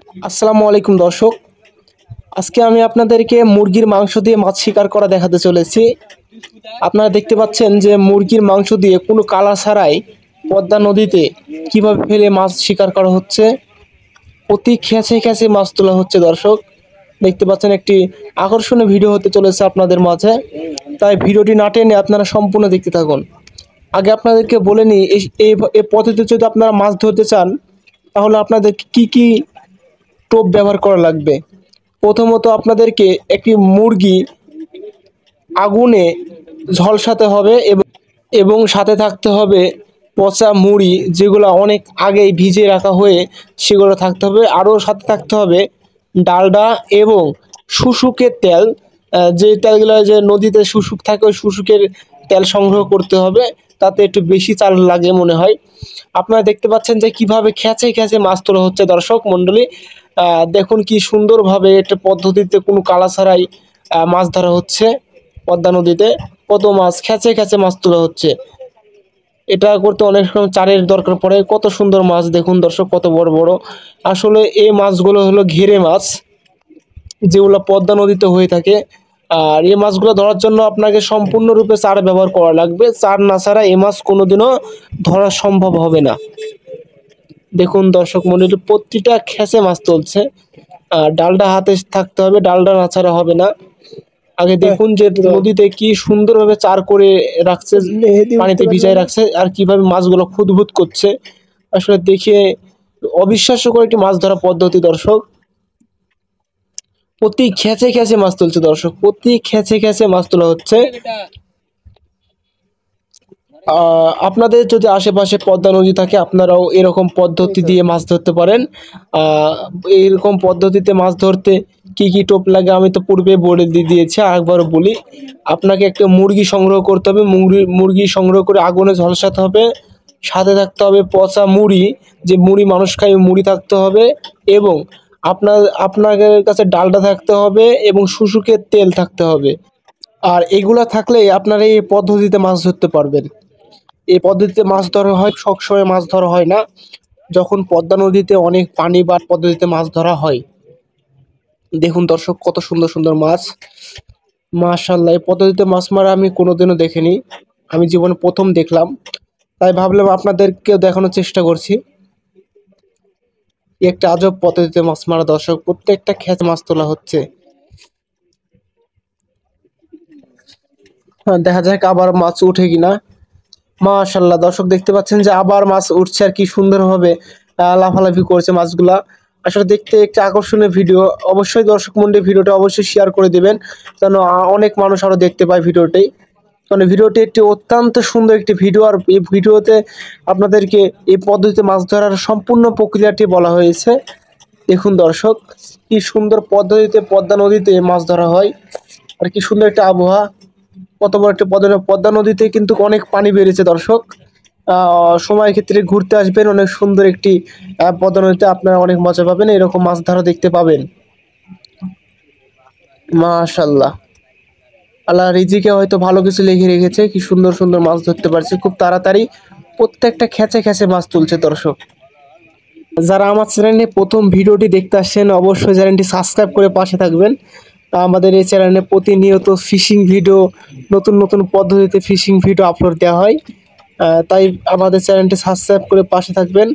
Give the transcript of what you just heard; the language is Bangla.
আসসালামু আলাইকুম দর্শক। আজকে আমি আপনাদেরকে মুরগির মাংস দিয়ে মাছ শিকার করা দেখাতে চলেছি। আপনারা দেখতে পাচ্ছেন যে মুরগির মাংস দিয়ে কোনো কালা ছাড়াই পদ্মা নদীতে কিভাবে ফেলে মাছ শিকার করা হচ্ছে। অতি খেঁচে খেঁচে মাছ তোলা হচ্ছে দর্শক। দেখতে পাচ্ছেন একটি আকর্ষণীয় ভিডিও হতে চলেছে আপনাদের মাঝে, তাই ভিডিওটি না টেনে আপনারা সম্পূর্ণ দেখতে থাকুন। আগে আপনাদেরকে বলে নিই, এই পদ্ধতিতে যদি আপনারা মাছ ধরতে চান তাহলে আপনাদের কি কি টোপ ব্যবহার করা লাগবে। প্রথমত আপনাদেরকে একটি মুরগি আগুনে ঝলসাতে হবে এবং সাথে থাকতে হবে পচা মুড়ি, যেগুলো অনেক আগেই ভিজিয়ে রাখা হয়ে সেগুলো থাকতে হবে। আরও সাথে থাকতে হবে ডালডা এবং শুশুকের তেল। যে তেলগুলো যে নদীতে শুশুক থাকে ওই শুশুকের তেল সংগ্রহ করতে হবে, তাতে একটু বেশি চাল লাগে মনে হয়। আপনারা দেখতে পাচ্ছেন যে কিভাবে খেঁচে খেঁচে মাছ তোলা হচ্ছে দর্শক মণ্ডলী। দেখুন কি সুন্দরভাবে একটা পদ্ধতিতে কোনো কালা ছাড়াই মাছ ধরা হচ্ছে। পদ্মা নদীতে কত মাছ খেঁচে খেঁচে মাছ তোলা হচ্ছে। এটা করতে অনেক সময় চারের দরকার পড়ে। কত সুন্দর মাছ দেখুন দর্শক, কত বড় বড়। আসলে এই মাছগুলো হলো ঘেরে মাছ, যেগুলো পদ্মা নদীতে হয়ে থাকে। আর এই মাছগুলো ধরার জন্য আপনাকে সম্পূর্ণরূপে চার ব্যবহার করা লাগবে। চার না ছাড়া এই মাছ কোনোদিনও ধরা সম্ভব হবে না। দেখুন দর্শক মণ্ডলী, প্রতিটা খেঁচে মাছ তুলছে। ডালটা হাতে থাকতে হবে, ডালটা না ছাড়া হবে না। আগে দেখুন যে নদীতে কি সুন্দরভাবে চার করে রাখছে, পানিতে ভিজায় রাখছে, আর কিভাবে মাছগুলো খুদবুদ করছে। আসলে দেখে অবিশ্বাস্যকর একটি মাছ ধরা পদ্ধতি দর্শক। প্রতি খেঁচে খেঁচে মাছ তুলছে দর্শক, প্রতি খেঁচে খেঁচে মাছ তোলা হচ্ছে। আপনাদের যদি আশেপাশে পদ্মা নদী থাকে আপনারাও এরকম পদ্ধতি দিয়ে মাছ ধরতে পারেন। এইরকম পদ্ধতিতে মাছ ধরতে কি কি টোপ লাগে আমি তো পূর্বে বলে দিয়েছি, আরেকবারও বলি। আপনাকে একটা মুরগি সংগ্রহ করতে হবে, মুরগি সংগ্রহ করে আগুনে ঝলসাতে হবে। সাথে থাকতে হবে পচা মুড়ি, যে মুড়ি মানুষ খায় মুড়ি থাকতে হবে। এবং আপনাদের কাছে ডালটা থাকতে হবে এবং শুশুকের তেল থাকতে হবে। আর এগুলা থাকলেই আপনারা এই পদ্ধতিতে মাছ ধরতে পারবেন। এই পদ্ধতিতে মাছ ধরা হয়, সবসময় মাছ ধরা হয় না। যখন পদ্মা নদীতে অনেক পানি বা পদ্ধতিতে মাছ ধরা হয়। দেখুন দর্শক কত সুন্দর সুন্দর মাছ, মাশাআল্লাহ। এই পদ্ধতিতে মাছ মারা আমি কোনোদিনও দেখিনি, আমি জীবনে প্রথম দেখলাম, তাই ভাবলাম আপনাদেরকে দেখানোর চেষ্টা করছি। একটা আজব পদ্ধতিতে মাছ মারা দর্শক, প্রত্যেকটা খেঁচে মাছ তোলা হচ্ছে। দেখা যাক আবার মাছ উঠে কিনা। মাশাআল্লাহ দর্শক, দেখতে পাচ্ছেন যে আবার মাছ উঠছে আর কি সুন্দরভাবে লাফালাফি করছে মাছগুলা। আসলে দেখতে একটা আকর্ষণীয় ভিডিও। অবশ্যই দর্শক মণ্ডলী ভিডিওটা অবশ্যই শেয়ার করে দিবেন, যেন অনেক মানুষ আরো দেখতে পায় ভিডিওটি। মানে ভিডিওটি একটি অত্যন্ত সুন্দর একটি ভিডিও। আর এই ভিডিওতে আপনাদেরকে এই পদ্ধতিতে মাছ ধরার সম্পূর্ণ প্রক্রিয়াটি বলা হয়েছে। দেখুন দর্শক কি সুন্দর পদ্ধতিতে পদ্মা নদীতে মাছ ধরা হয়, আর কি সুন্দর একটা আবহাওয়া। কত বড় একটা পদ্মা নদীতে কিন্তু অনেক পানি বেড়েছে দর্শক। সময় ক্ষেত্রে ঘুরতে আসবেন, অনেক সুন্দর একটি পদ্মা নদীতে আপনারা অনেক মজা পাবেন, এরকম মাছ ধরা দেখতে পাবেন। মাশাআল্লাহ, আল্লাহ রিজিকে হয়তো ভালো কিছু লিখে রেখেছে, কি সুন্দর সুন্দর মাছ ধরতে পারছে খুব তাড়াতাড়ি। প্রত্যেকটা খেঁচে খেঁচে মাছ তুলছে দর্শক। যারা আমার চ্যানেলে প্রথম ভিডিওটি দেখতে আসছেন অবশ্যই চ্যানেলটি সাবস্ক্রাইব করে পাশে থাকবেন। আমাদের এই চ্যানেলে প্রতিনিয়ত ফিশিং ভিডিও, নতুন নতুন পদ্ধতিতে ফিশিং ভিডিও আপলোড দেওয়া হয়। তাই আমাদের চ্যানেলটি সাবস্ক্রাইব করে পাশে থাকবেন।